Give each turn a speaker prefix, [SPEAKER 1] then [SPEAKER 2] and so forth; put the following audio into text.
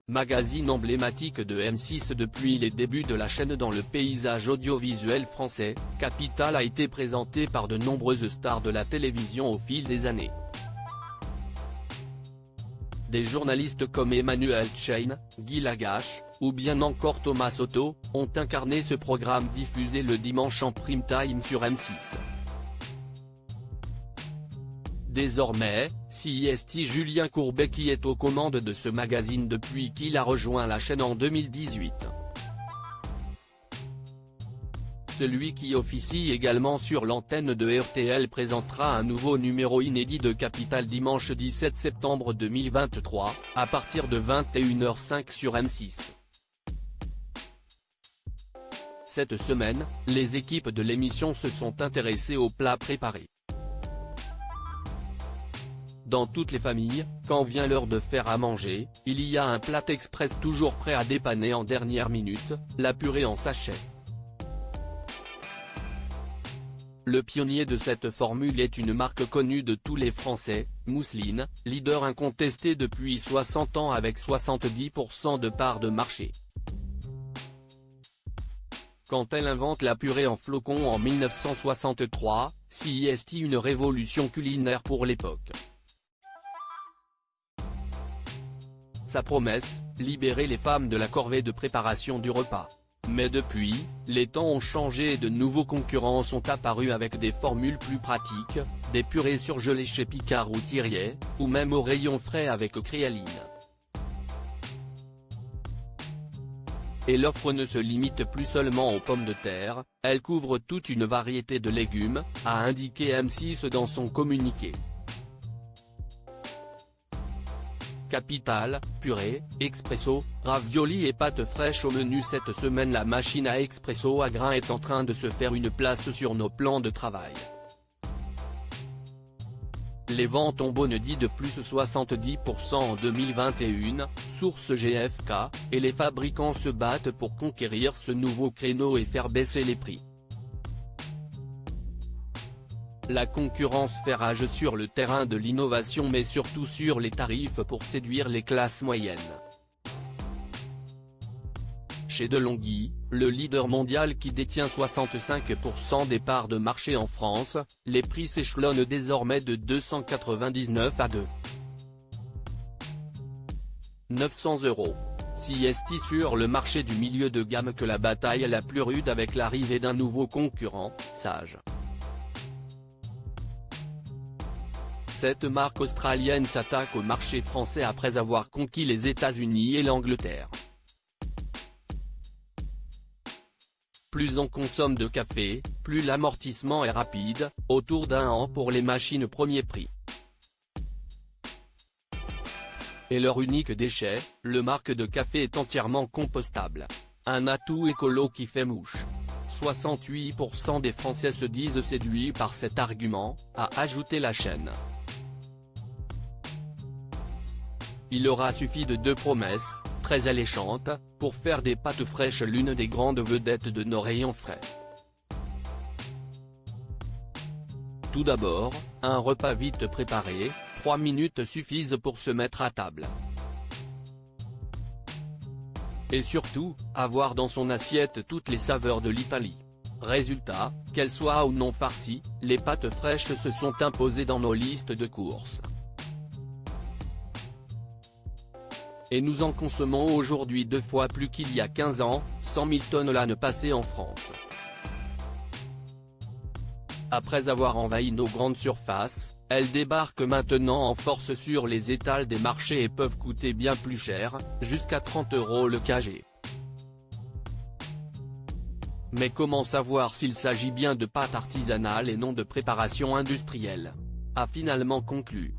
[SPEAKER 1] magazine emblématique de M6 depuis les débuts de la chaîne dans le paysage audiovisuel français, Capital a été présenté par de nombreuses stars de la télévision au fil des années. Des journalistes comme Emmanuel Chain, Guy Lagache, ou bien encore Thomas Soto, ont incarné ce programme diffusé le dimanche en prime time sur M6. Désormais, c'est Julien Courbet qui est aux commandes de ce magazine depuis qu'il a rejoint la chaîne en 2018. Celui qui officie également sur l'antenne de RTL présentera un nouveau numéro inédit de Capital dimanche 17 septembre 2023, à partir de 21h05 sur M6. Cette semaine, les équipes de l'émission se sont intéressées aux plats préparés. Dans toutes les familles, quand vient l'heure de faire à manger, il y a un plat express toujours prêt à dépanner en dernière minute, la purée en sachet. Le pionnier de cette formule est une marque connue de tous les Français, Mousseline, leader incontesté depuis 60 ans avec 70% de part de marché. Quand elle invente la purée en flocons en 1963, c'est une révolution culinaire pour l'époque. Sa promesse, libérer les femmes de la corvée de préparation du repas. Mais depuis, les temps ont changé et de nouveaux concurrents sont apparus avec des formules plus pratiques, des purées surgelées chez Picard ou Thiriet, ou même au rayon frais avec Créaline. Et l'offre ne se limite plus seulement aux pommes de terre, elle couvre toute une variété de légumes, a indiqué M6 dans son communiqué. Capital, purée, expresso, raviolis et pâtes fraîches au menu cette semaine. La machine à expresso à grains est en train de se faire une place sur nos plans de travail. Les ventes ont bondi de plus 70% en 2021, source GFK, et les fabricants se battent pour conquérir ce nouveau créneau et faire baisser les prix. La concurrence fait rage sur le terrain de l'innovation mais surtout sur les tarifs pour séduire les classes moyennes. Chez DeLonghi, le leader mondial qui détient 65% des parts de marché en France, les prix s'échelonnent désormais de 299 à 900 €. C'est sur le marché du milieu de gamme que la bataille est la plus rude avec l'arrivée d'un nouveau concurrent, Sage. Cette marque australienne s'attaque au marché français après avoir conquis les États-Unis et l'Angleterre. Plus on consomme de café, plus l'amortissement est rapide, autour d'1 an pour les machines premier prix. Et leur unique déchet, le marque de café est entièrement compostable. Un atout écolo qui fait mouche. 68% des Français se disent séduits par cet argument, a ajouté la chaîne. Il aura suffi de 2 promesses, très alléchantes, pour faire des pâtes fraîches l'une des grandes vedettes de nos rayons frais. Tout d'abord, un repas vite préparé, 3 minutes suffisent pour se mettre à table. Et surtout, avoir dans son assiette toutes les saveurs de l'Italie. Résultat, qu'elles soient ou non farcies, les pâtes fraîches se sont imposées dans nos listes de courses. Et nous en consommons aujourd'hui 2 fois plus qu'il y a 15 ans, 100 000 tonnes l'année passée en France. Après avoir envahi nos grandes surfaces, elles débarquent maintenant en force sur les étals des marchés et peuvent coûter bien plus cher, jusqu'à 30 € le kg. Mais comment savoir s'il s'agit bien de pâtes artisanales et non de préparation industrielle ? A finalement conclu